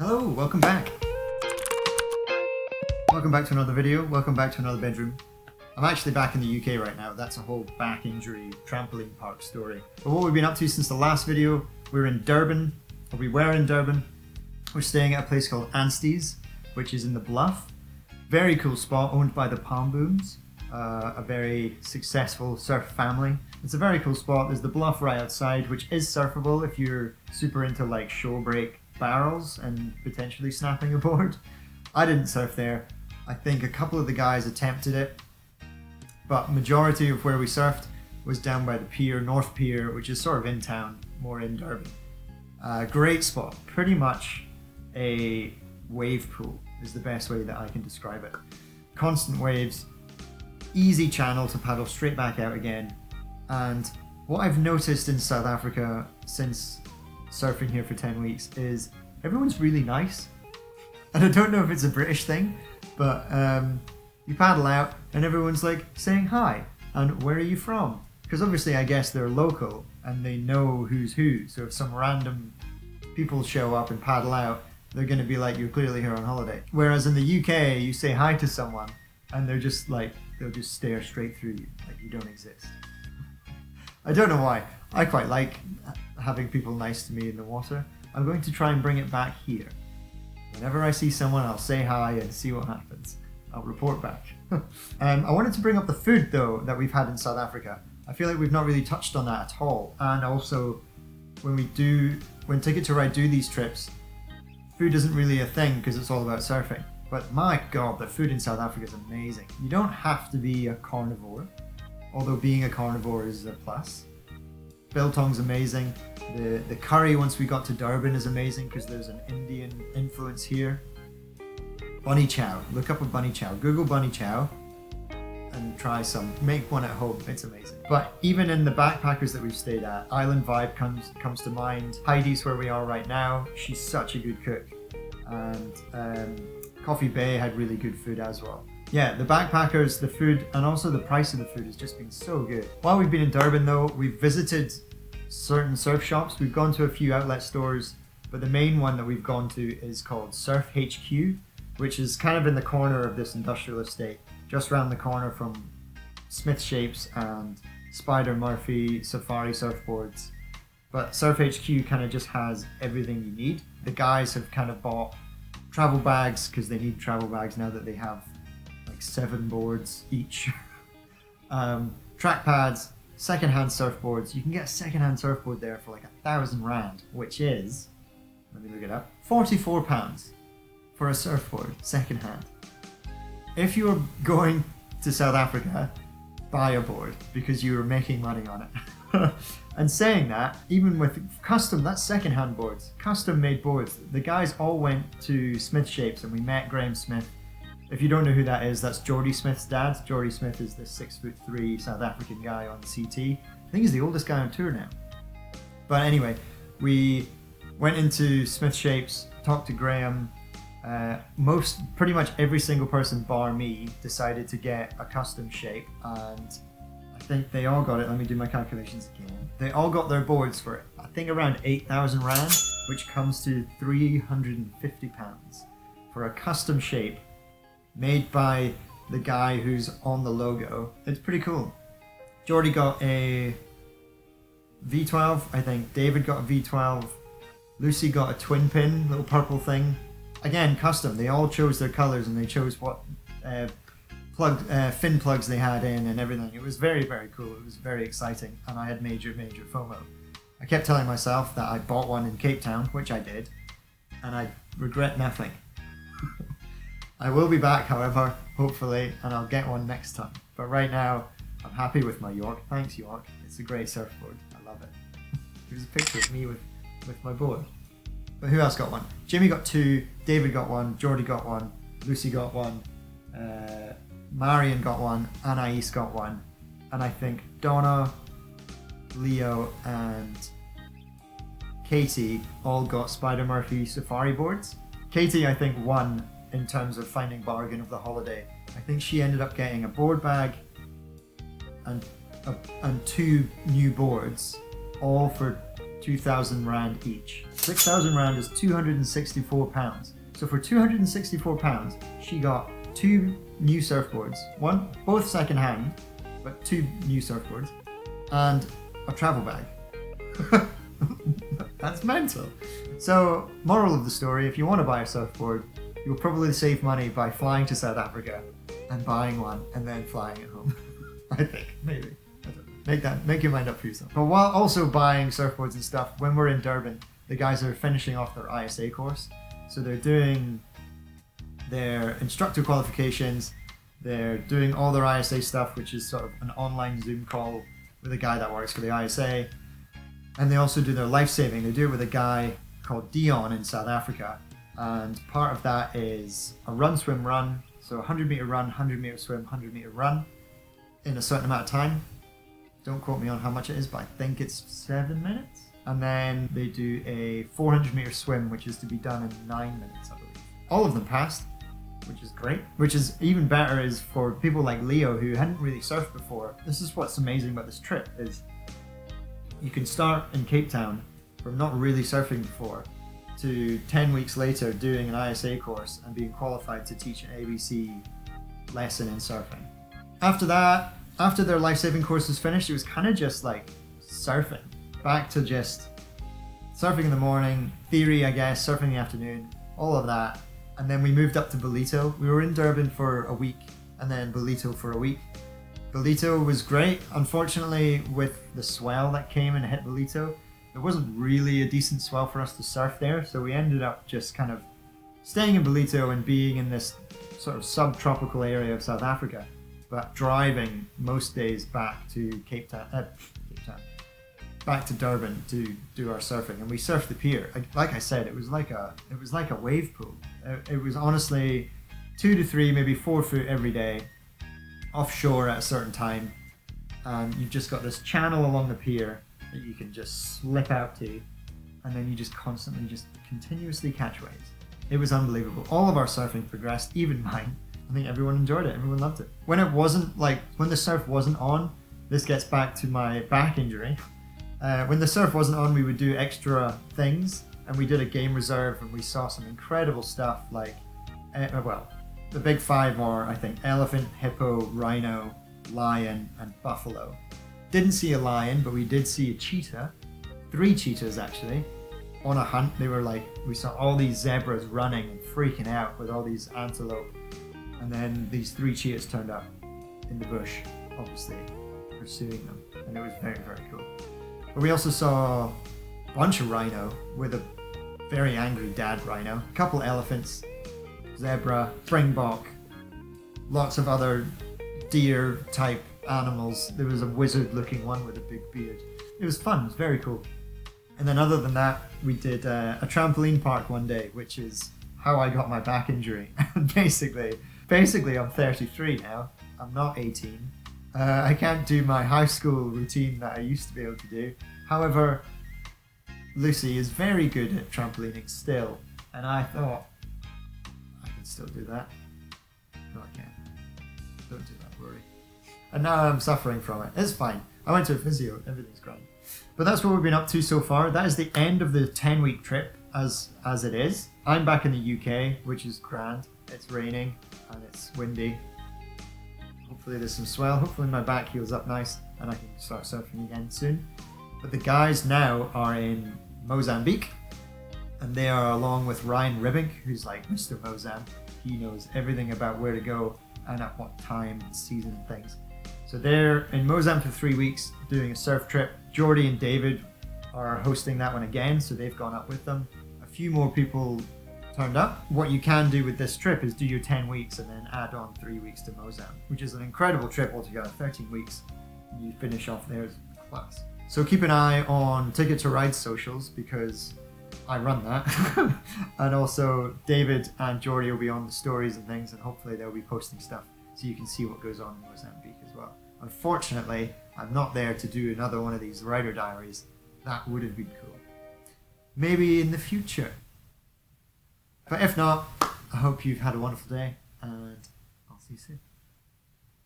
Hello, welcome back. Welcome back to another video, welcome back to another bedroom. I'm actually back in the UK right now. That's a whole back injury trampoline park story. But what we've been up to since the last video, we were in Durban. We're staying at a place called Smth's, which is in the Bluff. Very cool spot owned by the Palm Booms, a very successful surf family. It's a very cool spot. There's the bluff right outside, which is surfable if you're super into like show break barrels and potentially snapping a board. I didn't surf there. I think a couple of the guys attempted it, but majority of where we surfed was down by the pier, North Pier, which is sort of in town, more in Durban. Great spot, pretty much a wave pool is the best way that I can describe it. Constant waves, easy channel to paddle straight back out again. And what I've noticed in South Africa since surfing here for 10 weeks is everyone's really nice. And I don't know if it's a British thing, but you paddle out and everyone's like saying hi and where are you from? Because obviously I guess they're local and they know who's who. So if some random people show up and paddle out, they're going to be like, you're clearly here on holiday. Whereas in the UK, you say hi to someone and they're just like, they'll just stare straight through you like you don't exist. I don't know why. I quite like having people nice to me in the water. I'm going to try and bring it back here. Whenever I see someone, I'll say hi and see what happens. I'll report back. I wanted to bring up the food though that we've had in South Africa. I feel like we've not really touched on that at all. And also, when Ticket to Ride do these trips, food isn't really a thing because it's all about surfing. But my God, the food in South Africa is amazing. You don't have to be a carnivore, although being a carnivore is a plus. Biltong's amazing. The curry once we got to Durban is amazing because there's an Indian influence here. Bunny chow. Look up a bunny chow. Google bunny chow and try some. Make one at home. It's amazing. But even in the backpackers that we've stayed at, Island Vibe comes to mind. Heidi's where we are right now. She's such a good cook. And Coffee Bay had really good food as well. Yeah, the backpackers, the food, and also the price of the food has just been so good. While we've been in Durban though, we've visited certain surf shops. We've gone to a few outlet stores, but the main one that we've gone to is called Surf HQ, which is kind of in the corner of this industrial estate, just around the corner from Smth Shapes and Spider Murphy Safari surfboards. But Surf HQ kind of just has everything you need. The guys have kind of bought travel bags because they need travel bags now that they have like 7 boards each. Track pads, secondhand surfboards. You can get a secondhand surfboard there for like 1,000 rand, which is, let me look it up, £44 for a surfboard, secondhand. If you're going to South Africa, buy a board because you are making money on it. And saying that, even with custom, that's secondhand boards, custom made boards. The guys all went to Smth Shapes and we met Graham Smith. If you don't know who that is, that's Geordie Smith's dad. Geordie Smith is the 6'3" South African guy on CT. I think he's the oldest guy on tour now. But anyway, we went into Smth Shapes, talked to Graham. Pretty much every single person bar me decided to get a custom shape, and I think they all got it. Let me do my calculations again. They all got their boards for, I think, around 8,000 rand, which comes to £350 for a custom shape made by the guy who's on the logo. It's pretty cool. Geordie got a V12, I think. David got a V12. Lucy got a twin pin, little purple thing. Again, custom. They all chose their colors and they chose what fin plugs they had in and everything. It was very, very cool. It was very exciting, and I had major FOMO. I kept telling myself that I bought one in Cape Town, which I did, and I regret nothing. I will be back, however, hopefully, and I'll get one next time. But right now, I'm happy with my York. Thanks, York. It's a great surfboard. I love it. Here's a picture of me with my board. But who else got one? Jimmy got 2, David got 1, Geordie got 1, Lucy got 1, Marion got 1, Anais got 1, and I think Donna, Leo, and Katie all got Spider Murphy Safari boards. Katie, I think, won in terms of finding bargain of the holiday. I think she ended up getting a board bag and 2 new boards, all for 2,000 rand each. 6,000 rand is 264 pounds. So for 264 pounds, she got 2 new surfboards, both second hand, but 2 new surfboards, and a travel bag. That's mental. So, moral of the story, if you want to buy a surfboard, you'll probably save money by flying to South Africa and buying one and then flying it home. I think, maybe. I don't know. Make your mind up for yourself. But while also buying surfboards and stuff, when we're in Durban, the guys are finishing off their ISA course. So they're doing their instructor qualifications, they're doing all their ISA stuff, which is sort of an online Zoom call with a guy that works for the ISA. And they also do their life-saving. They do it with a guy called Dion in South Africa. And part of that is a run, swim, run. So 100 meter run, 100 meter swim, 100 meter run in a certain amount of time. Don't quote me on how much it is, but I think it's 7 minutes. And then they do a 400 meter swim, which is to be done in 9 minutes, I believe. All of them passed, which is great. Which is even better is for people like Leo who hadn't really surfed before. This is what's amazing about this trip is you can start in Cape Town from not really surfing before to 10 weeks later doing an ISA course and being qualified to teach an ABC lesson in surfing. After that, after their life-saving course was finished, it was kind of just like surfing. Back to just surfing in the morning, theory I guess, surfing in the afternoon, all of that. And then we moved up to Ballito. We were in Durban for a week and then Ballito for a week. Ballito was great. Unfortunately, with the swell that came and hit Ballito, there wasn't really a decent swell for us to surf there, so we ended up just kind of staying in Ballito and being in this sort of subtropical area of South Africa, but driving most days back to back to Durban to do our surfing, and we surfed the pier. Like I said, it was like a wave pool. It was honestly 2 to 3, maybe 4 foot every day, offshore at a certain time, and you've just got this channel along the pier that you can just slip out to, and then you just constantly, just continuously catch waves. It was unbelievable. All of our surfing progressed, even mine. I think everyone enjoyed it, everyone loved it. When the surf wasn't on, this gets back to my back injury. When the surf wasn't on, we would do extra things, and we did a game reserve, and we saw some incredible stuff like, the big 5 are, I think, elephant, hippo, rhino, lion, and buffalo. Didn't see a lion, but we did see a cheetah, 3 cheetahs actually, on a hunt. They were like, we saw all these zebras running and freaking out with all these antelope, and then these 3 cheetahs turned up in the bush, obviously pursuing them, and it was very, very cool. But we also saw a bunch of rhino with a very angry dad rhino, a couple elephants, zebra, springbok, lots of other deer type animals. There was a wizard looking one with a big beard. It was fun, it was very cool. And then other than that, we did a trampoline park one day, which is how I got my back injury. basically I'm 33 now, I'm not 18. I can't do my high school routine that I used to be able to do. However, Lucy is very good at trampolining still, and I thought, I can still do that. No, I can't. Don't do that, Rory. And now I'm suffering from it. It's fine. I went to a physio, everything's grand. But that's what we've been up to so far. That is the end of the 10-week trip as it is. I'm back in the UK, which is grand. It's raining and it's windy. Hopefully there's some swell. Hopefully my back heals up nice and I can start surfing again soon. But the guys now are in Mozambique, and they are along with Ryan Ribbink, who's like Mr. Mozam. He knows everything about where to go and at what time and season and things. So they're in Mozambique for 3 weeks doing a surf trip. Jordy and David are hosting that one again, so they've gone up with them. A few more people turned up. What you can do with this trip is do your 10 weeks and then add on 3 weeks to Mozambique, which is an incredible trip altogether. 13 weeks, you finish off there as class. So keep an eye on Ticket to Ride socials because I run that. And also David and Jordy will be on the stories and things, and hopefully they'll be posting stuff so you can see what goes on in Mozambique as well. Unfortunately, I'm not there to do another one of these rider diaries. That would have been cool. Maybe in the future. But if not, I hope you've had a wonderful day, and I'll see you soon.